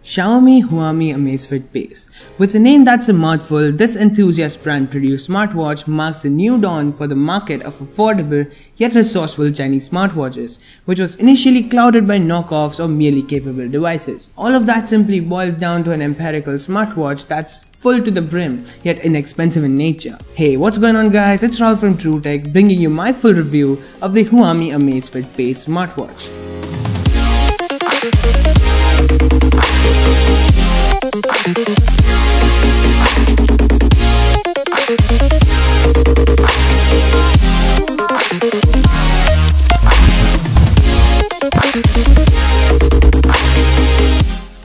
Xiaomi Huami Amazfit Pace. With a name that's a mouthful, this enthusiast brand-produced smartwatch marks a new dawn for the market of affordable yet resourceful Chinese smartwatches, which was initially clouded by knockoffs or merely capable devices. All of that simply boils down to an empirical smartwatch that's full to the brim, yet inexpensive in nature. Hey, what's going on guys? It's Rahul from TrueTech bringing you my full review of the Huami Amazfit Pace smartwatch.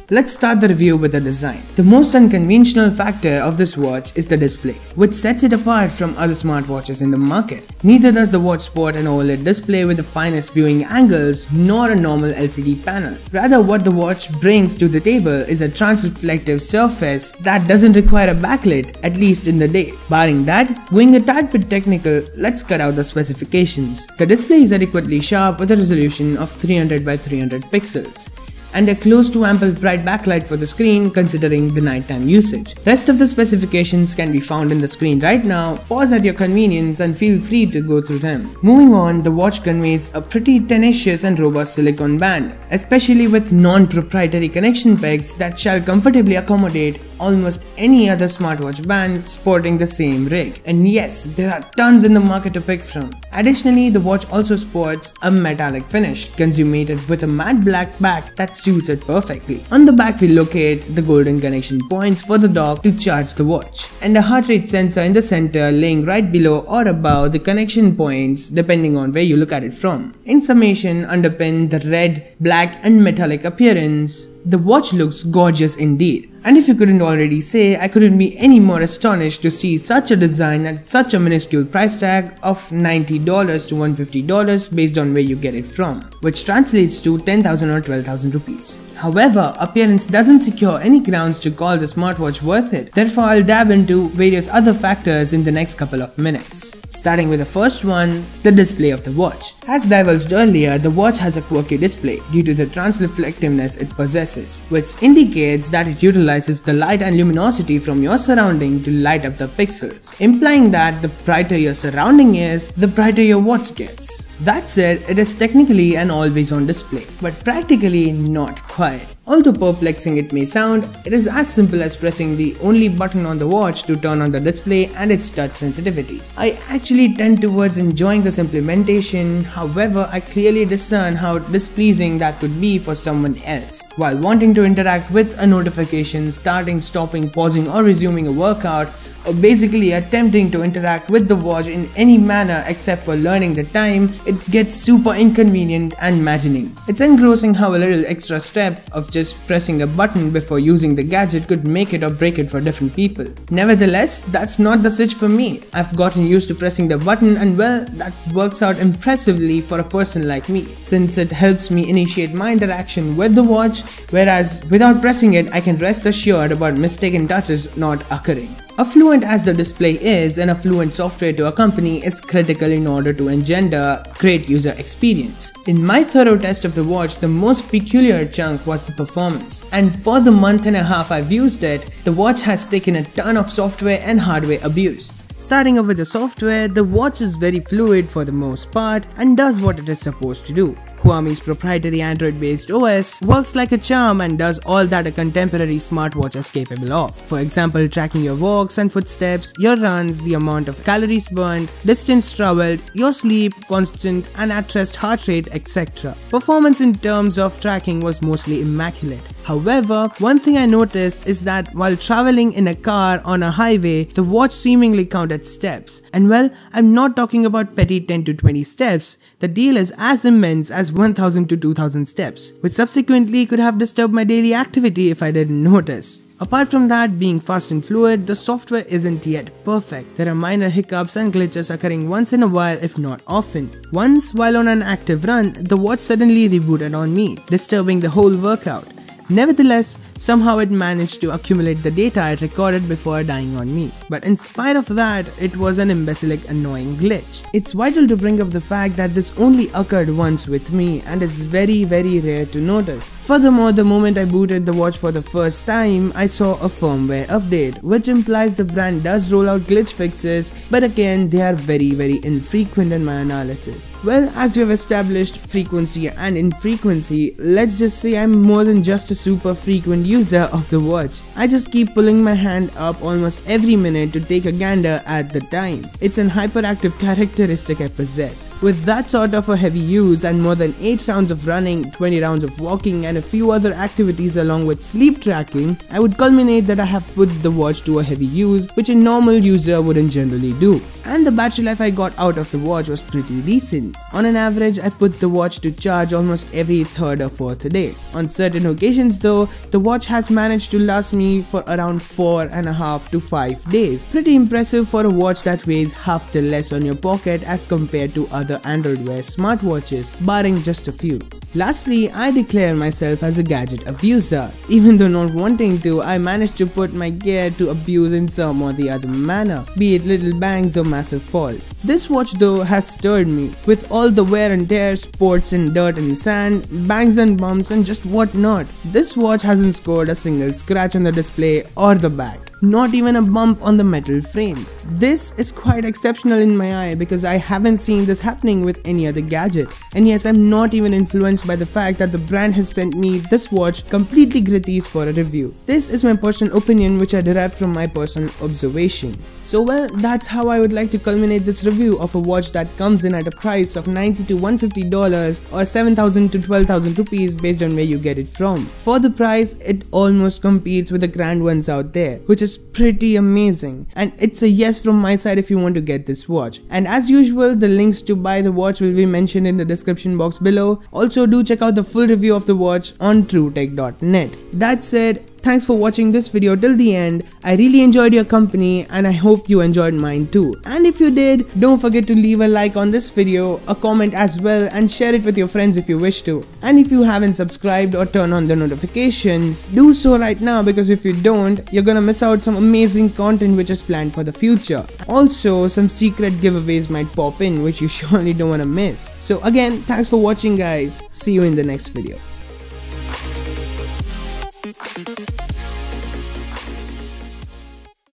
Let's start the review with the design. The most unconventional factor of this watch is the display, which sets it apart from other smartwatches in the market. Neither does the watch sport an OLED display with the finest viewing angles nor a normal LCD panel. Rather, what the watch brings to the table is a trans-reflective surface that doesn't require a backlit, at least in the day. Barring that, going a tad bit technical, let's cut out the specifications. The display is adequately sharp with a resolution of 300 by 300 pixels. And a close to ample bright backlight for the screen considering the nighttime usage. Rest of the specifications can be found in the screen right now. Pause at your convenience and feel free to go through them. Moving on, the watch conveys a pretty tenacious and robust silicone band, especially with non-proprietary connection pegs that shall comfortably accommodate almost any other smartwatch band sporting the same rig. And yes, there are tons in the market to pick from. Additionally, the watch also sports a metallic finish, consummated with a matte black back that suits it perfectly. On the back we locate the golden connection points for the dock to charge the watch, and a heart rate sensor in the center laying right below or above the connection points depending on where you look at it from. In summation, underpin the red, black and metallic appearance, the watch looks gorgeous indeed. And if you couldn't already say, I couldn't be any more astonished to see such a design at such a minuscule price tag of $90 to $150 based on where you get it from, which translates to 10,000 or 12,000 rupees. However, appearance doesn't secure any grounds to call the smartwatch worth it. Therefore, I'll dab into various other factors in the next couple of minutes. Starting with the first one, the display of the watch. As divulged earlier, the watch has a quirky display due to the trans-reflectiveness it possesses, which indicates that it utilizes the light and luminosity from your surrounding to light up the pixels, implying that the brighter your surrounding is, the brighter your watch gets. That said, it is technically an always-on display, but practically not quite. Although perplexing it may sound, it is as simple as pressing the only button on the watch to turn on the display and its touch sensitivity. I actually tend towards enjoying this implementation, however I clearly discern how displeasing that could be for someone else. While wanting to interact with a notification starting, stopping, pausing or resuming a workout, or basically attempting to interact with the watch in any manner except for learning the time, it gets super inconvenient and maddening. It's engrossing how a little extra step of just pressing a button before using the gadget could make it or break it for different people. Nevertheless, that's not the sitch for me. I've gotten used to pressing the button and well, that works out impressively for a person like me, since it helps me initiate my interaction with the watch, whereas without pressing it, I can rest assured about mistaken touches not occurring. Affluent as the display is, and affluent software to accompany is critical in order to engender great user experience. In my thorough test of the watch, the most peculiar chunk was the performance, and for the month and a half I've used it, the watch has taken a ton of software and hardware abuse. Starting off with the software, the watch is very fluid for the most part and does what it is supposed to do. Huami's proprietary Android-based OS works like a charm and does all that a contemporary smartwatch is capable of. For example, tracking your walks and footsteps, your runs, the amount of calories burned, distance traveled, your sleep, constant and at-rest heart rate, etc. Performance in terms of tracking was mostly immaculate. However, one thing I noticed is that while traveling in a car on a highway, the watch seemingly counted steps. And well, I'm not talking about petty 10 to 20 steps. The deal is as immense as 1000 to 2000 steps, which subsequently could have disturbed my daily activity if I didn't notice. Apart from that, being fast and fluid, the software isn't yet perfect. There are minor hiccups and glitches occurring once in a while if not often. Once, while on an active run, the watch suddenly rebooted on me, disturbing the whole workout. Nevertheless, somehow it managed to accumulate the data it recorded before dying on me. But in spite of that, it was an imbecilic annoying glitch. It's vital to bring up the fact that this only occurred once with me and is very rare to notice. Furthermore, the moment I booted the watch for the first time, I saw a firmware update, which implies the brand does roll out glitch fixes, but again they are very infrequent in my analysis. Well, as we have established frequency and infrequency, let's just say I'm more than just a super frequent user of the watch. I just keep pulling my hand up almost every minute to take a gander at the time. It's an hyperactive characteristic I possess. With that sort of a heavy use and more than 8 rounds of running, 20 rounds of walking and a few other activities along with sleep tracking, I would culminate that I have put the watch to a heavy use, which a normal user wouldn't generally do. And the battery life I got out of the watch was pretty decent. On an average, I put the watch to charge almost every 3rd or 4th day. On certain occasions though, the watch has managed to last me for around 4.5 to 5 days. Pretty impressive for a watch that weighs half the less on your pocket as compared to other Android Wear smartwatches, barring just a few. Lastly, I declare myself as a gadget abuser. Even though not wanting to, I managed to put my gear to abuse in some or the other manner, be it little bangs or massive faults. This watch though has stirred me, with all the wear and tear, sports in dirt and sand, bangs and bumps and just whatnot. This watch hasn't scored a single scratch on the display or the back. Not even a bump on the metal frame. This is quite exceptional in my eye because I haven't seen this happening with any other gadget. And yes, I'm not even influenced by the fact that the brand has sent me this watch completely gritties for a review. This is my personal opinion which I derived from my personal observation. So well, that's how I would like to culminate this review of a watch that comes in at a price of $90 to $150 or 7,000 to 12,000 rupees based on where you get it from. For the price, it almost competes with the grand ones out there, which is pretty amazing, and it's a yes from my side if you want to get this watch. And as usual, the links to buy the watch will be mentioned in the description box below. Also do check out the full review of the watch on TrueTech.net. That said, thanks for watching this video till the end. I really enjoyed your company and I hope you enjoyed mine too. And if you did, don't forget to leave a like on this video, a comment as well, and share it with your friends if you wish to. And if you haven't subscribed or turned on the notifications, do so right now, because if you don't, you're gonna miss out some amazing content which is planned for the future. Also, some secret giveaways might pop in which you surely don't wanna miss. So again, thanks for watching guys. See you in the next video.